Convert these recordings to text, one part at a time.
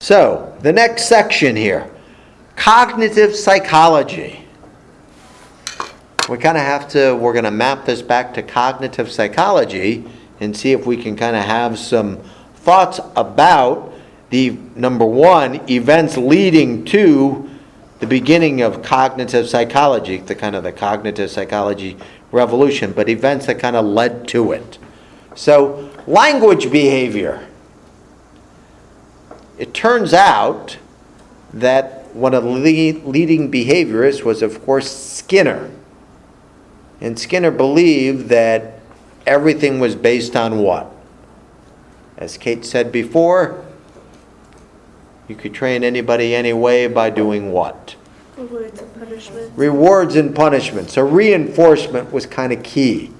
So, the next section here, cognitive psychology. We're going to map this back to cognitive psychology and see if we can kind of have some thoughts about the, number one, events leading to the beginning of cognitive psychology, the cognitive psychology revolution, but events that kind of led to it. So, language behavior. It turns out that one of the leading behaviorists was, of course, Skinner. And Skinner believed that everything was based on what? As Kate said before, you could train anybody any way by doing what? Rewards and punishments. Rewards and punishments. So reinforcement was kind of key.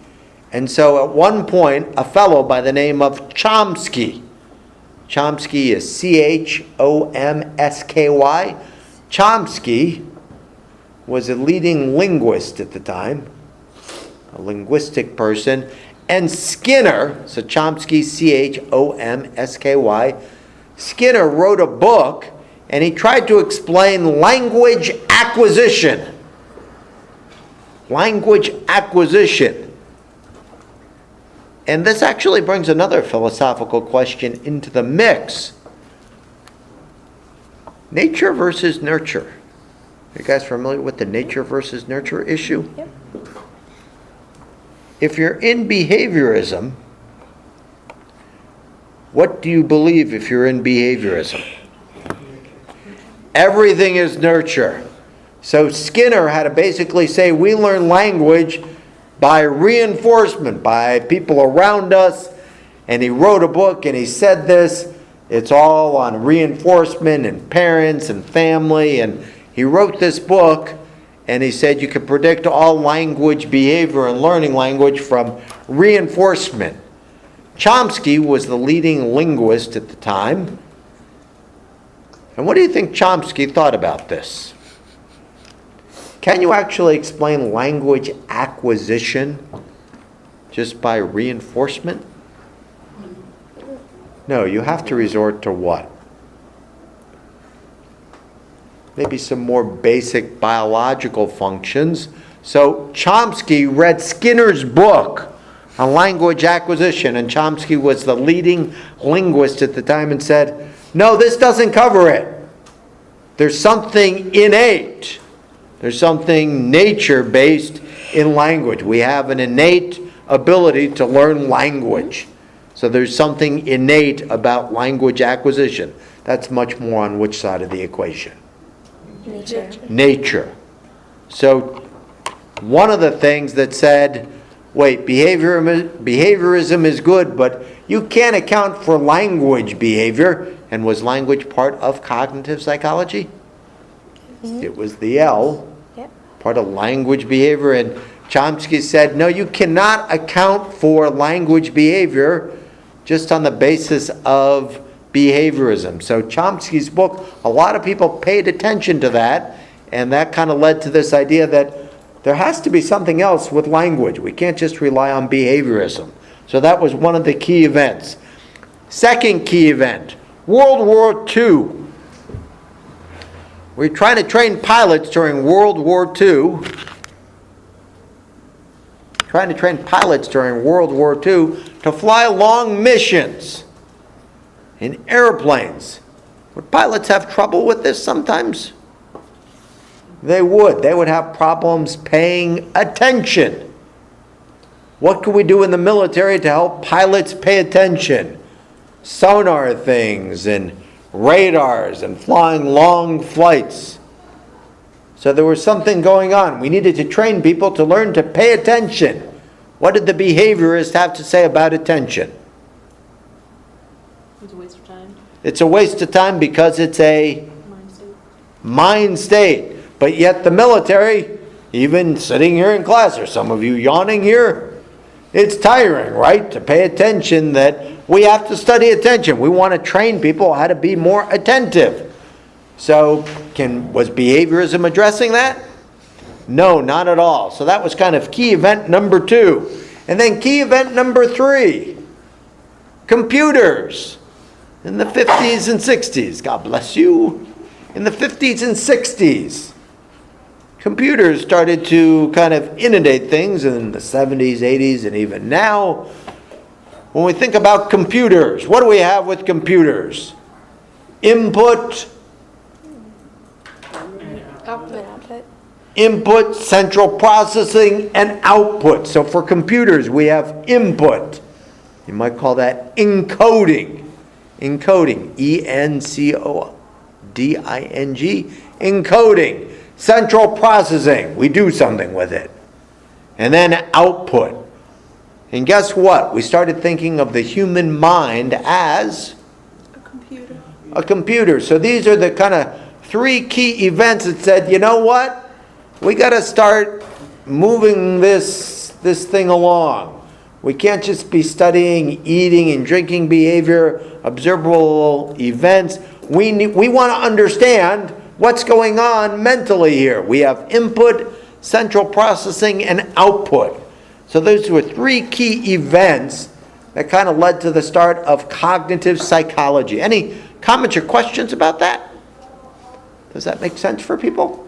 And so at one point, a fellow by the name of Chomsky is C-H-O-M-S-K-Y. Chomsky was a leading linguist at the time, a linguistic person. And Skinner, so Chomsky, C-H-O-M-S-K-Y, Skinner wrote a book, and he tried to explain language acquisition. Language acquisition. And this actually brings another philosophical question into the mix. Nature versus nurture. Are you guys familiar with the nature versus nurture issue? Yep. If you're in behaviorism, what do you believe if you're in behaviorism? Everything is nurture. So Skinner had to basically say we learn language by reinforcement, by people around us. And he wrote a book and he said this. It's all on reinforcement and parents and family. And he wrote this book and he said you can predict all language behavior and learning language from reinforcement. Chomsky was the leading linguist at the time. And what do you think Chomsky thought about this? Can you actually explain language acquisition just by reinforcement? No, you have to resort to what? Maybe some more basic biological functions. So Chomsky read Skinner's book on language acquisition, and Chomsky was the leading linguist at the time and said, no, this doesn't cover it. There's something innate. There's something nature-based in language. We have an innate ability to learn language. So there's something innate about language acquisition. That's much more on which side of the equation? Nature. So one of the things that said, wait, behaviorism is good, but you can't account for language behavior. And was language part of cognitive psychology? Mm-hmm. It was the L, part of language behavior. And Chomsky said, no, you cannot account for language behavior just on the basis of behaviorism. So Chomsky's book, a lot of people paid attention to that, and that kind of led to this idea that there has to be something else with language. We can't just rely on behaviorism. So that was one of the key events. Second key event, World War II. We're trying to train pilots during World War II. Trying to train pilots during World War II to fly long missions in airplanes. Would pilots have trouble with this sometimes? They would. They would have problems paying attention. What can we do in the military to help pilots pay attention? Sonar things and radars and flying long flights. So there was something going on. We needed to train people to learn to pay attention. What did the behaviorist have to say about attention? It's a waste of time. It's a waste of time because it's a mind state. But yet the military, even sitting here in class, or some of you yawning here, it's tiring, right? To pay attention, that we have to study attention. We want to train people how to be more attentive. So was behaviorism addressing that? No, not at all. So that was kind of key event number 2. And then key event number 3, computers. In the 50s and 60s, God bless you. In the 50s and 60s, computers started to kind of inundate things in the 70s, 80s, and even now. When we think about computers, what do we have with computers? Input, input, central processing, and output. So for computers, we have input. You might call that encoding. Encoding, E-N-C-O-D-I-N-G, encoding. Central processing, we do something with it. And then output. And guess what? We started thinking of the human mind as a computer. So these are the kind of three key events that said, you know what? We got to start moving this thing along. We can't just be studying eating and drinking behavior, observable events. We want to understand what's going on mentally here. We have input, central processing, and output. So those were three key events that kind of led to the start of cognitive psychology. Any comments or questions about that? Does that make sense for people?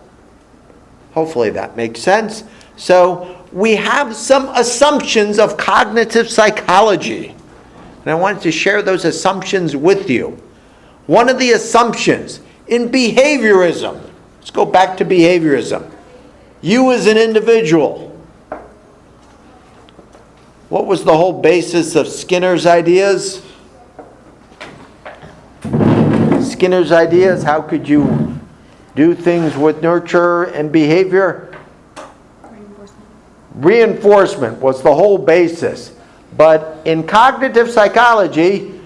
Hopefully that makes sense. So we have some assumptions of cognitive psychology. And I wanted to share those assumptions with you. One of the assumptions in behaviorism, let's go back to behaviorism. You as an individual, what was the whole basis of Skinner's ideas? Skinner's ideas, how could you do things with nurture and behavior? Reinforcement was the whole basis. But in cognitive psychology,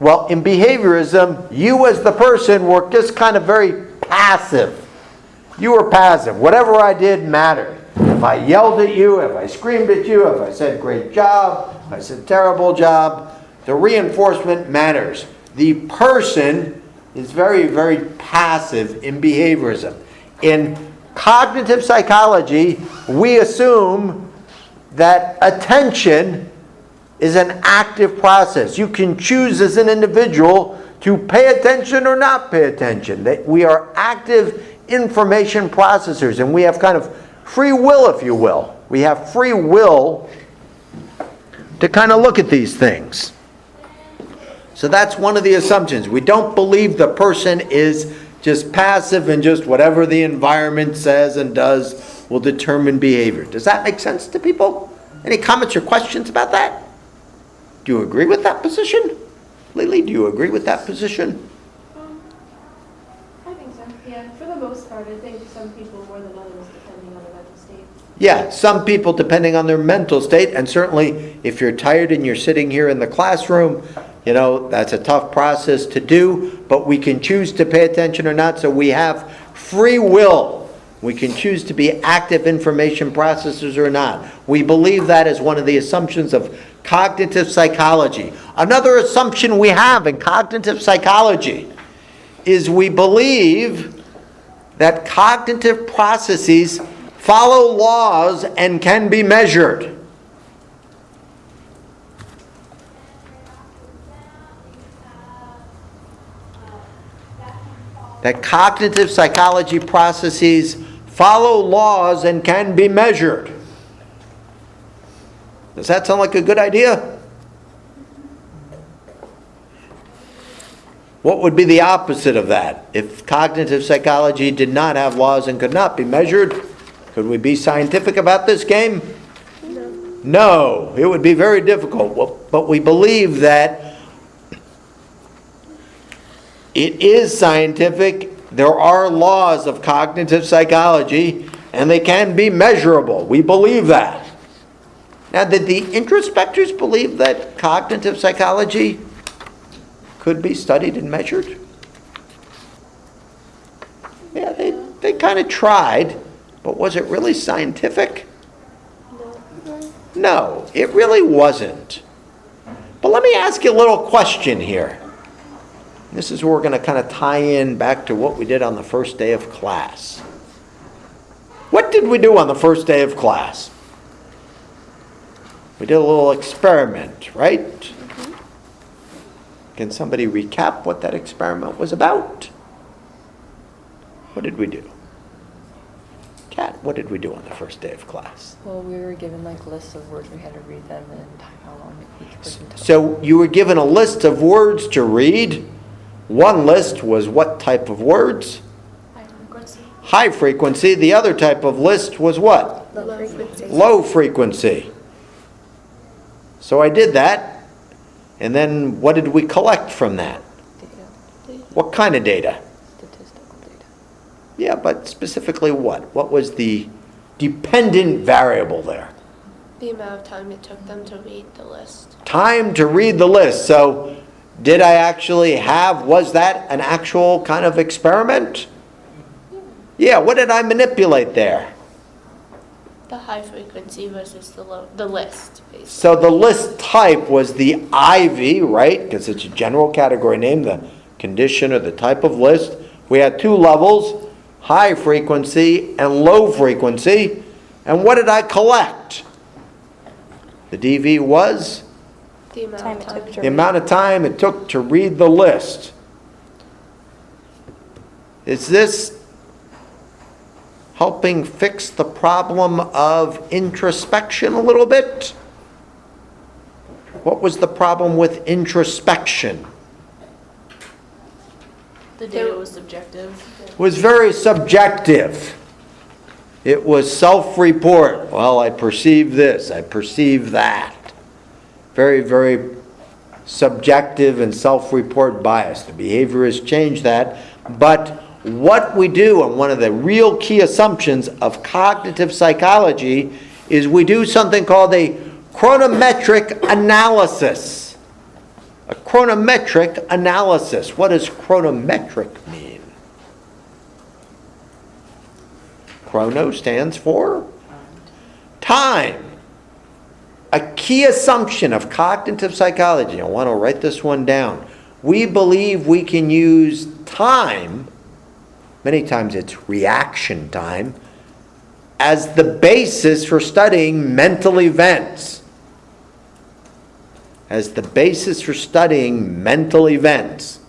well, in behaviorism, you as the person were just kind of very passive. You were passive. Whatever I did mattered. If I yelled at you, if I screamed at you, if I said great job, if I said terrible job, the reinforcement matters. The person is very, very passive in behaviorism. In cognitive psychology, we assume that attention is an active process. You can choose as an individual to pay attention or not pay attention. That we are active information processors, and we have kind of free will, if you will. We have free will to kind of look at these things. So that's one of the assumptions. We don't believe the person is just passive and just whatever the environment says and does will determine behavior. Does that make sense to people? Any comments or questions about that? Do you agree with that position? Lily, do you agree with that position? I think so, yeah. For the most part, I think some people more than others, depending on their mental state. Yeah, some people depending on their mental state, and certainly if you're tired and you're sitting here in the classroom, you know, that's a tough process to do, but we can choose to pay attention or not, so we have free will. We can choose to be active information processors or not. We believe that is one of the assumptions of cognitive psychology. Another assumption we have in cognitive psychology is we believe that cognitive processes follow laws and can be measured. That cognitive psychology processes follow laws and can be measured. Does that sound like a good idea? What would be the opposite of that? If cognitive psychology did not have laws and could not be measured, could we be scientific about this game? No, it would be very difficult. But we believe that it is scientific. There are laws of cognitive psychology, and they can be measurable. We believe that. Now, did the introspectors believe that cognitive psychology could be studied and measured? Yeah, they kind of tried, but was it really scientific? No, it really wasn't. But let me ask you a little question here. This is where we're going to kind of tie in back to what we did on the first day of class. What did we do on the first day of class? We did a little experiment, right? Can somebody recap what that experiment was about? What did we do? Kat, what did we do on the first day of class? Well, we were given like lists of words, we had to read them and how long each person took. So you were given a list of words to read. One list was what type of words? High frequency. High frequency. The other type of list was what? Low frequency. Low frequency. So I did that, and then what did we collect from that? Data, What kind of data? statistical data. Yeah, but specifically what? What was the dependent variable there? The amount of time it took them to read the list. Time to read the list. So did I actually was that an actual kind of experiment? Yeah, what did I manipulate there? The high frequency versus the list, basically. So the list type was the IV, right? Because it's a general category name, the condition or the type of list. We had two levels, high frequency and low frequency. And what did I collect? The DV was The amount of time. the amount of time it took to read the list. Is this helping fix the problem of introspection a little bit? What was the problem with introspection? The data was subjective. It was very subjective. It was self-report. Well, I perceive this, I perceive that. Very, very subjective and self-report bias. The behaviorists changed that. But what we do, and one of the real key assumptions of cognitive psychology, is we do something called a chronometric analysis. A chronometric analysis. What does chronometric mean? Chrono stands for time. A key assumption of cognitive psychology, I want to write this one down. We believe we can use time, many times it's reaction time, as the basis for studying mental events. As the basis for studying mental events.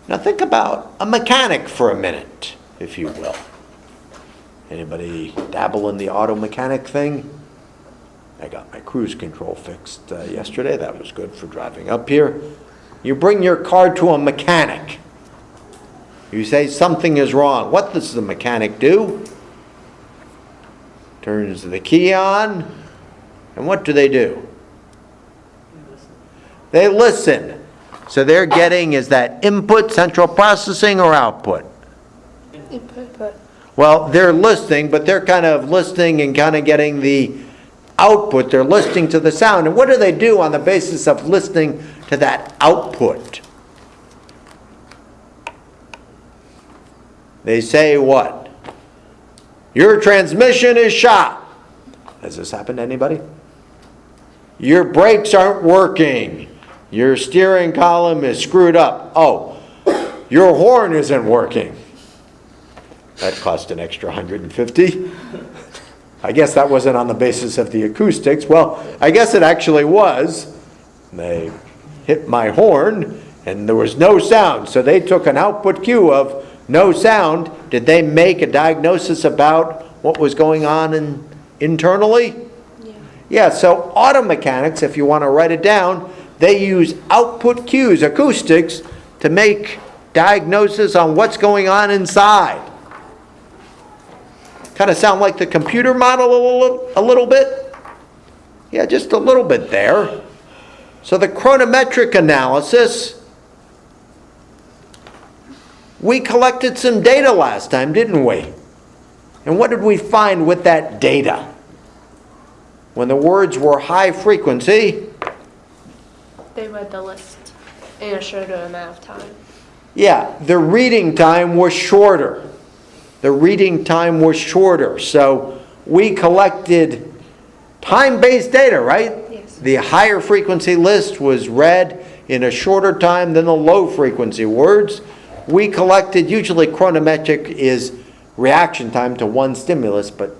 Now think about a mechanic for a minute, if you will. Anybody dabble in the auto mechanic thing? I got my cruise control fixed yesterday. That was good for driving up here. You bring your car to a mechanic. You say something is wrong. What does the mechanic do? Turns the key on, and what do? They listen. So they're getting, is that input, central processing, or output? Input. Well, they're listening, but they're kind of listening and kind of getting the output. They're listening to the sound. And what do they do on the basis of listening to that output? They say what? Your transmission is shot. Has this happened to anybody? Your brakes aren't working. Your steering column is screwed up. Oh, your horn isn't working. That cost an extra $150. I guess that wasn't on the basis of the acoustics. Well, I guess it actually was. They hit my horn and there was no sound. So they took an output cue of no sound. Did they make a diagnosis about what was going on internally? Yeah, so auto mechanics, if you want to write it down, they use output cues, acoustics, to make diagnosis on what's going on inside. Kind of sound like the computer model a little bit? Yeah, just a little bit there. So the chronometric analysis, we collected some data last time, didn't we? And what did we find with that data? When the words were high frequency, They read the list in a shorter amount of time. yeah, the reading time was shorter. The reading time was shorter. So we collected time-based data, right? Yes. The higher frequency list was read in a shorter time than the low frequency words. We collected, usually chronometric is reaction time to one stimulus, but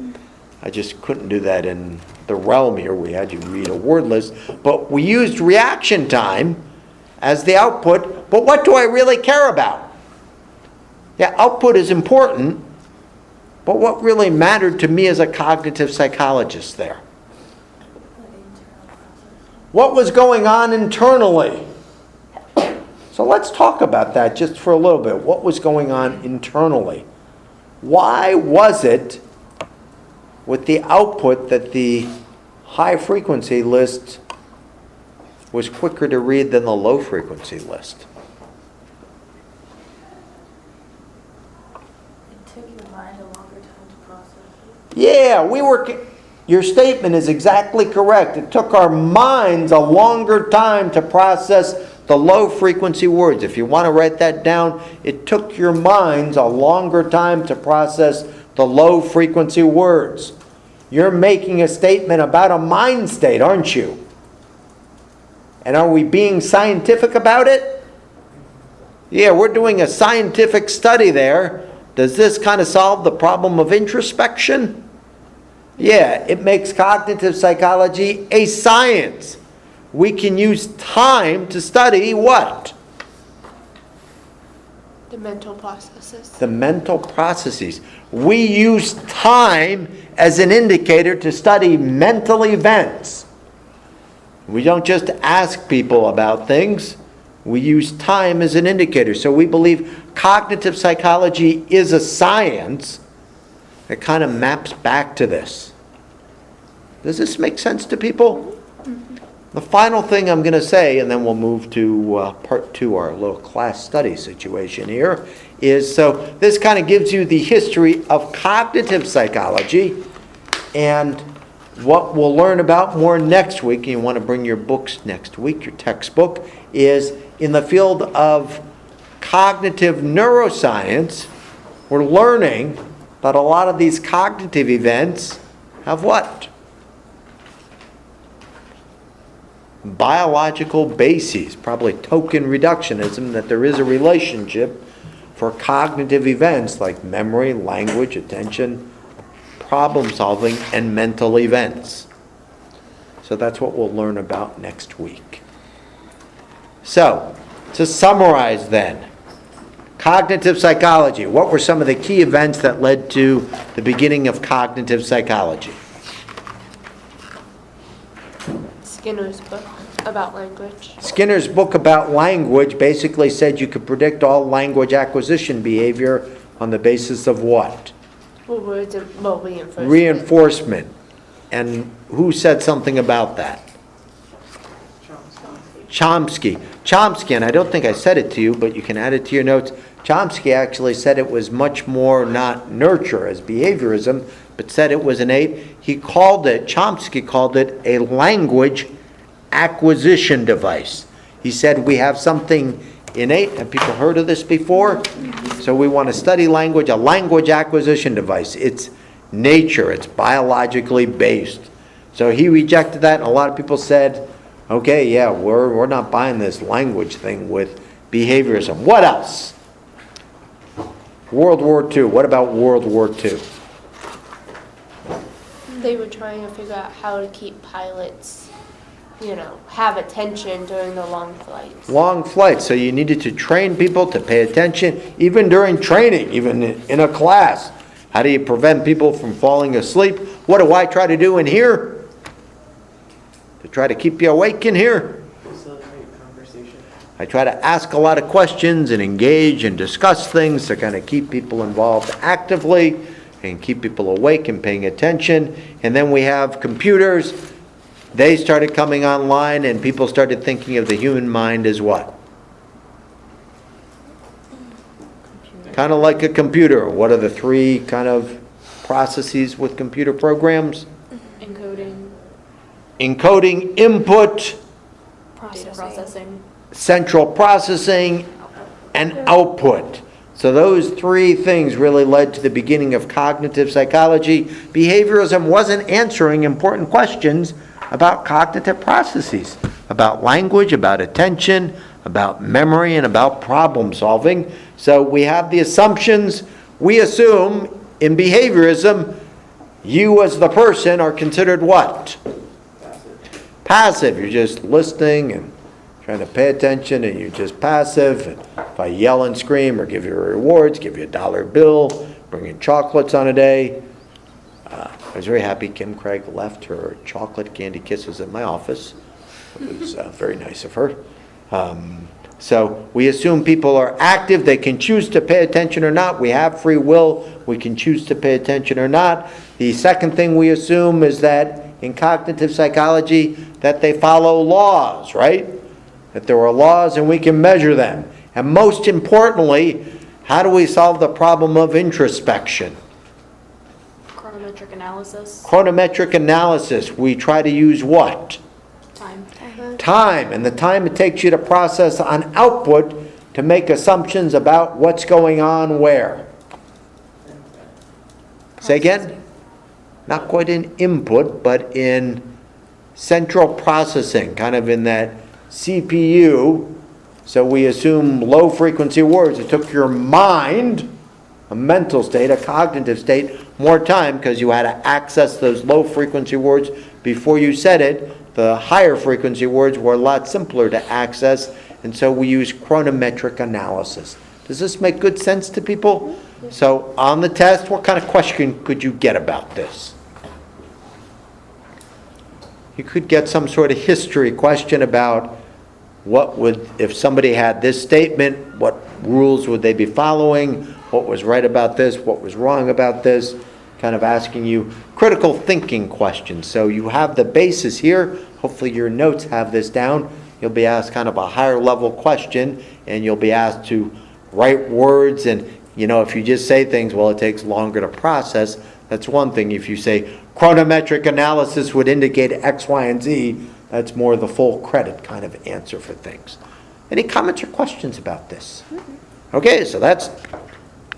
I just couldn't do that in the realm here. We had you read a word list. But we used reaction time as the output. But what do I really care about? Yeah, output is important. But what really mattered to me as a cognitive psychologist there? What was going on internally? So let's talk about that just for a little bit. What was going on internally? Why was it with the output that the high frequency list was quicker to read than the low frequency list? It took your mind a longer time to process it. Yeah, your statement is exactly correct. It took our minds a longer time to process the low frequency words. If you want to write that down, it took your minds a longer time to process the low frequency words. You're making a statement about a mind state, aren't you? And are we being scientific about it? Yeah, we're doing a scientific study there. Does this kind of solve the problem of introspection? Yeah, it makes cognitive psychology a science. We can use time to study what? The mental processes. The mental processes. We use time as an indicator to study mental events. We don't just ask people about things. We use time as an indicator. So we believe cognitive psychology is a science that kind of maps back to this. Does this make sense to people? The final thing I'm going to say, and then we'll move to part two, our little class study situation here, is so this kind of gives you the history of cognitive psychology and what we'll learn about more next week. And you want to bring your books next week, your textbook, is in the field of cognitive neuroscience. We're learning that a lot of these cognitive events have what? Biological bases, probably token reductionism, that there is a relationship for cognitive events like memory, language, attention, problem solving, and mental events. So that's what we'll learn about next week. So, to summarize then, cognitive psychology. What were some of the key events that led to the beginning of cognitive psychology? Skinner's book about language. Skinner's book about language basically said you could predict all language acquisition behavior on the basis of what? Well, words and reinforcement. Reinforcement. And who said something about that? Chomsky. Chomsky, and I don't think I said it to you, but you can add it to your notes. Chomsky actually said it was much more not nurture as behaviorism, but said it was innate. Chomsky called it a language acquisition device. He said we have something innate. Have people heard of this before? So we want to study language, a language acquisition device. It's nature, it's biologically based. So he rejected that, and a lot of people said, okay, yeah, we're not buying this language thing with behaviorism. What else? World War II. What about World War II? They were trying to figure out how to keep pilots, have attention during the long flights. Long flights. So you needed to train people to pay attention, even during training, even in a class. How do you prevent people from falling asleep? What do I try to do in here? To try to keep you awake in here? Facilitate conversation. I try to ask a lot of questions and engage and discuss things to kind of keep people involved actively and keep people awake and paying attention. And then we have computers. They started coming online, and people started thinking of the human mind as what? Kind of like a computer. What are the three kind of processes with computer programs? Encoding, input, Processing. central processing, and output. So those three things really led to the beginning of cognitive psychology. Behaviorism wasn't answering important questions about cognitive processes, about language, about attention, about memory, and about problem solving. So we have the assumptions. We assume in behaviorism You as the person are considered what? Passive. Passive. You're just listening and trying to pay attention, and you're just passive. And if I yell and scream or give you rewards, give you a dollar bill, bring in chocolates on a day. I was very happy Kim Craig left her chocolate candy kisses at my office. It was very nice of her. So we assume people are active. They can choose to pay attention or not. We have free will. We can choose to pay attention or not. The second thing we assume is that in cognitive psychology, that they follow laws, right? That there are laws and we can measure them. And most importantly, how do we solve the problem of introspection? Chronometric analysis, Chronometric analysis. We try to use what? time. Time, and the time it takes you to process on output to make assumptions about what's going on where. Say again? Not quite in input, but in central processing, kind of in that CPU. So we assume low frequency words. It took your mind, a mental state, a cognitive state, more time because you had to access those low frequency words before you said it. The higher frequency words were a lot simpler to access, and so we use chronometric analysis. Does this make good sense to people? So on the test, what kind of question could you get about this? You could get some sort of history question about what would, if somebody had this statement, what rules would they be following? What was right about this? What was wrong about this? Kind of asking you critical thinking questions. So you have the basis here. Hopefully your notes have this down. You'll be asked kind of a higher level question, and you'll be asked to write words. And, if you just say things, well, it takes longer to process. That's one thing. If you say chronometric analysis would indicate X, Y, and Z, that's more the full credit kind of answer for things. Any comments or questions about this? Okay, so that's